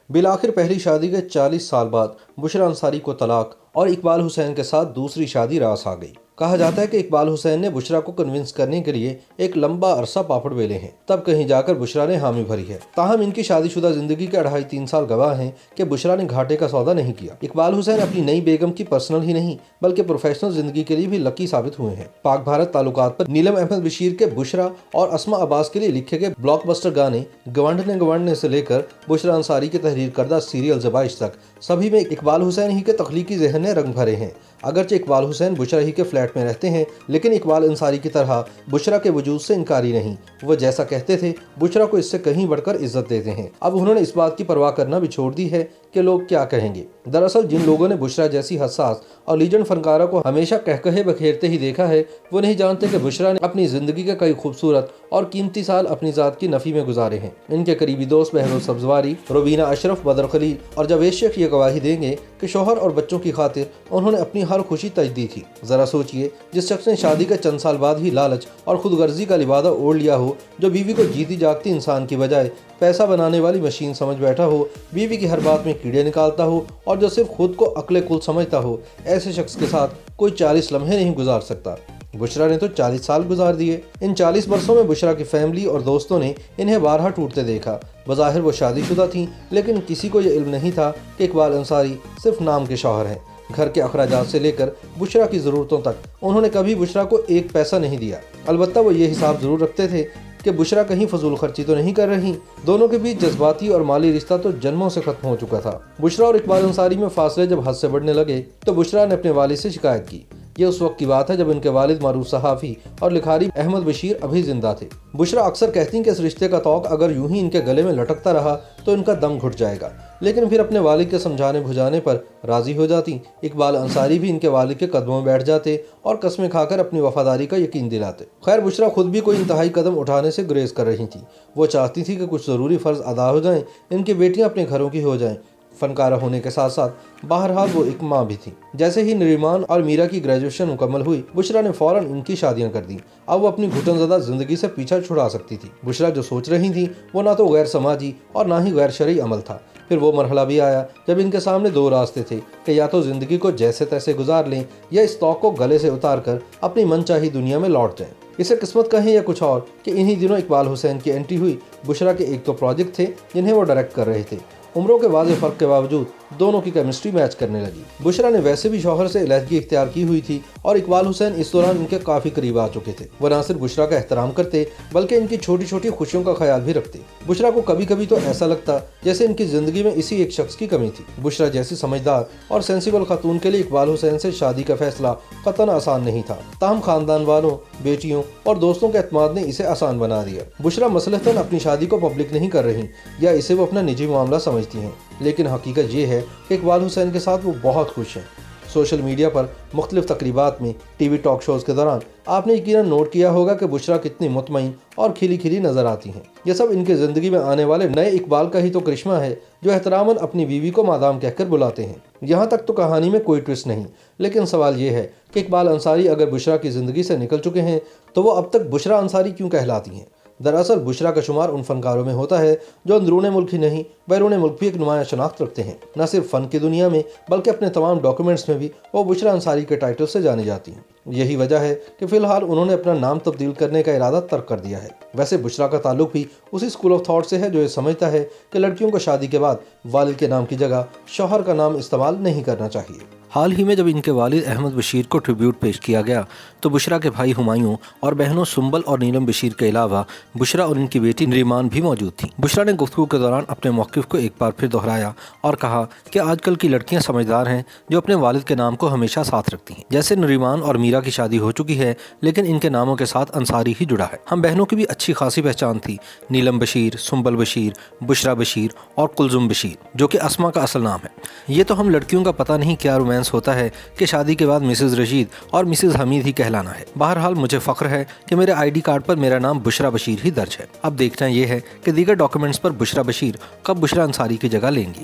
بالآخر پہلی شادی کے 40 سال بعد بشریٰ انصاری کو طلاق اور اقبال حسین کے ساتھ دوسری شادی راس آ گئی۔ کہا جاتا ہے کہ اقبال حسین نے بشریٰ کو کنونس کرنے کے لیے ایک لمبا عرصہ پاپڑ بیلے ہیں، تب کہیں جا کر بشریٰ نے حامی بھری ہے۔ تاہم ان کی شادی شدہ زندگی کے 2.5-3 سال گواہ ہیں کہ بشریٰ نے گھاٹے کا سودا نہیں کیا۔ اقبال حسین اپنی نئی بیگم کی پرسنل ہی نہیں بلکہ پروفیشنل زندگی کے لیے بھی لکی ثابت ہوئے ہیں۔ پاک بھارت تعلقات پر نیلم احمد بشیر کے بشریٰ اور اسما عباس کے لیے لکھے گئے بلاک بسٹر گانے گونڈنے سے لے کر بشریٰ انصاری کی تحریر کردہ سیریل زبائش تک سبھی میں اقبال حسین ہی کے تخلیقی ذہن نے رنگ بھرے ہیں۔ اگرچہ اقبال حسین بشریٰ ہی کے فلیٹ میں رہتے ہیں لیکن اقبال انصاری کی طرح بشریٰ کے وجود سے انکاری نہیں۔ وہ جیسا کہتے تھے بشریٰ کو اس سے کہیں بڑھ کر عزت دیتے ہیں۔ اب انہوں نے اس بات کی پرواہ کرنا بھی چھوڑ دی ہے کہ لوگ کیا کہیں گے۔ دراصل جن لوگوں نے بشریٰ جیسی حساس اور لیجنڈ فنکارہ کو ہمیشہ کہے بکھیرتے ہی دیکھا ہے وہ نہیں جانتے کہ بشریٰ نے اپنی زندگی کے کئی خوبصورت اور قیمتی سال اپنی ذات کی نفی میں گزارے ہیں۔ ان کے قریبی دوست بہروز سبزواری، روبینہ اشرف، بدر خلیل اور جاوید شیخ یہ گواہی دیں گے کہ شوہر اور بچوں کی خاطر انہوں نے اپنی ہر خوشی تج دی تھی۔ ذرا سوچئے، جس شخص نے شادی کے چند سال بعد ہی لالچ اور خود غرضی کا لبادہ اوڑھ لیا ہو، جو بیوی کو جیتی جاگتی انسان کی بجائے پیسہ بنانے والی مشین سمجھ بیٹھا ہو، بیوی کی ہر بات میں کیڑے نکالتا ہو اور جو صرف خود کو عقل کل سمجھتا ہو، ایسے شخص کے ساتھ کوئی 40 لمحے نہیں گزار سکتا۔ بشریٰ نے تو 40 سال گزار دیے۔ ان 40 برسوں میں بشریٰ کی فیملی اور دوستوں نے انہیں بارہا ٹوٹتے دیکھا۔ بظاہر وہ شادی شدہ تھیں لیکن کسی کو یہ علم نہیں تھا کہ اقبال انصاری صرف نام کے شوہر ہیں۔ گھر کے اخراجات سے لے کر بشریٰ کی ضرورتوں تک انہوں نے کبھی بشریٰ کو ایک پیسہ نہیں دیا۔ البتہ وہ یہ حساب ضرور رکھتے تھے کہ بشریٰ کہیں فضول خرچی تو نہیں کر رہی۔ دونوں کے بیچ جذباتی اور مالی رشتہ تو جنموں سے ختم ہو چکا تھا۔ بشریٰ اور اقبال انصاری میں فاصلے جب حد سے بڑھنے لگے تو بشریٰ نے اپنے والد سے شکایت کی۔ یہ اس وقت کی بات ہے جب ان کے والد معروف صحافی اور لکھاری احمد بشیر ابھی زندہ تھے۔ بشریٰ اکثر کہتی ہیں کہ اس رشتے کا طوق اگر یوں ہی ان کے گلے میں لٹکتا رہا تو ان کا دم گھٹ جائے گا، لیکن پھر اپنے والد کے سمجھانے بجھانے پر راضی ہو جاتی۔ اقبال انصاری بھی ان کے والد کے قدموں میں بیٹھ جاتے اور قسمیں کھا کر اپنی وفاداری کا یقین دلاتے۔ خیر بشریٰ خود بھی کوئی انتہائی قدم اٹھانے سے گریز کر رہی تھی۔ وہ چاہتی تھی کہ کچھ ضروری فرض ادا ہو جائیں، ان کی بیٹیاں اپنے گھروں کی ہو جائیں۔ فنکارہ ہونے کے ساتھ ساتھ بہرحال وہ ایک ماں بھی تھی۔ جیسے ہی نریمان اور میرا کی گریجویشن مکمل ہوئی، بشریٰ نے فوراً ان کی شادیاں کر دیں۔ اب وہ اپنی گھٹن زدہ زندگی سے پیچھا چھڑا سکتی تھی۔ بشریٰ جو سوچ رہی تھی وہ نہ تو غیر سماجی اور نہ ہی غیر شرعی عمل تھا۔ پھر وہ مرحلہ بھی آیا جب ان کے سامنے دو راستے تھے کہ یا تو زندگی کو جیسے تیسے گزار لیں یا اس طوق کو گلے سے اتار کر اپنی من چاہی دنیا میں لوٹ جائیں۔ اسے قسمت کہیں یا کچھ اور کہ انہی دنوں اقبال حسین کی انٹری ہوئی۔ بشریٰ کے ایک تو پروجیکٹ تھے جنہیں وہ ڈائریکٹ کر رہے تھے۔ عمروں کے واضح فرق کے باوجود دونوں کی کیمسٹری میچ کرنے لگی۔ بشریٰ نے ویسے بھی شوہر سے علیحدگی اختیار کی ہوئی تھی اور اقبال حسین اس دوران ان کے کافی قریب آ چکے تھے۔ وہ نہ صرف بشریٰ کا احترام کرتے بلکہ ان کی چھوٹی چھوٹی خوشیوں کا خیال بھی رکھتے۔ بشریٰ کو کبھی کبھی تو ایسا لگتا جیسے ان کی زندگی میں اسی ایک شخص کی کمی تھی۔ بشریٰ جیسی سمجھدار اور سینسیبل خاتون کے لیے اقبال حسین سے شادی کا فیصلہ قطعاً آسان نہیں تھا، تاہم خاندان والوں، بیٹیوں اور دوستوں کے اعتماد نے اسے آسان بنا دیا۔ بشریٰ مصلحتاً اپنی شادی کو پبلک نہیں کر رہی یا اسے وہ اپنا نجی معاملہ سمجھتی ہیں، لیکن حقیقت یہ ہے کہ اقبال حسین کے ساتھ وہ بہت خوش ہیں۔ سوشل میڈیا پر مختلف تقریبات میں، ٹی وی ٹاک شوز کے دوران آپ نے یقیناً نوٹ کیا ہوگا کہ بشریٰ کتنی مطمئن اور کھلی کھلی نظر آتی ہیں۔ یہ سب ان کے زندگی میں آنے والے نئے اقبال کا ہی تو کرشمہ ہے جو احتراماً اپنی بیوی کو مادام کہہ کر بلاتے ہیں۔ یہاں تک تو کہانی میں کوئی ٹوسٹ نہیں، لیکن سوال یہ ہے کہ اقبال انصاری اگر بشریٰ کی زندگی سے نکل چکے ہیں تو وہ اب تک بشریٰ انصاری کیوں کہلاتی ہیں؟ دراصل بشریٰ کا شمار ان فنکاروں میں ہوتا ہے جو اندرون ملک ہی نہیں بیرون ملک بھی ایک نمایاں شناخت رکھتے ہیں۔ نہ صرف فن کی دنیا میں بلکہ اپنے تمام ڈاکومنٹس میں بھی وہ بشریٰ انصاری کے ٹائٹل سے جانی جاتی ہیں۔ یہی وجہ ہے کہ فی الحال انہوں نے اپنا نام تبدیل کرنے کا ارادہ ترک کر دیا ہے۔ ویسے بشریٰ کا تعلق بھی اسی اسکول آف تھاٹ سے ہے جو یہ سمجھتا ہے کہ لڑکیوں کو شادی کے بعد والد کے نام کی جگہ شوہر کا نام استعمال نہیں کرنا چاہیے۔ حال ہی میں جب ان کے والد احمد بشیر کو ٹریبیوٹ پیش کیا گیا تو بشریٰ کے بھائی ہمایوں اور بہنوں سنبل اور نیلم بشیر کے علاوہ بشریٰ اور ان کی بیٹی نریمان بھی موجود تھیں۔ بشریٰ نے گفتگو کے دوران اپنے موقف کو ایک بار پھر دہرایا اور کہا کہ آج کل کی لڑکیاں سمجھدار ہیں جو اپنے والد کے نام کو ہمیشہ ساتھ رکھتی ہیں۔ جیسے نریمان اور میرا کی شادی ہو چکی ہے لیکن ان کے ناموں کے ساتھ انصاری ہی جڑا ہے۔ ہم بہنوں کی بھی اچھی خاصی پہچان تھی، نیلم بشیر، سنبل بشیر، بشریٰ بشیر اور کلثوم بشیر، جو کہ اسما کا اصل نام ہے۔ یہ تو ہم لڑکیوں کا پتہ نہیں کیا رومانس ہوتا ہے کہ شادی کے بعد مسز رشید اور مسز حمید ہی کہلانا ہے۔ بہرحال مجھے فخر ہے کہ میرے آئی ڈی کارڈ پر میرا نام بشریٰ بشیر ہی درج ہے۔ اب دیکھنا یہ ہے کہ دیگر ڈاکومنٹس پر بشریٰ بشیر کب بشریٰ انصاری کی جگہ لیں گی۔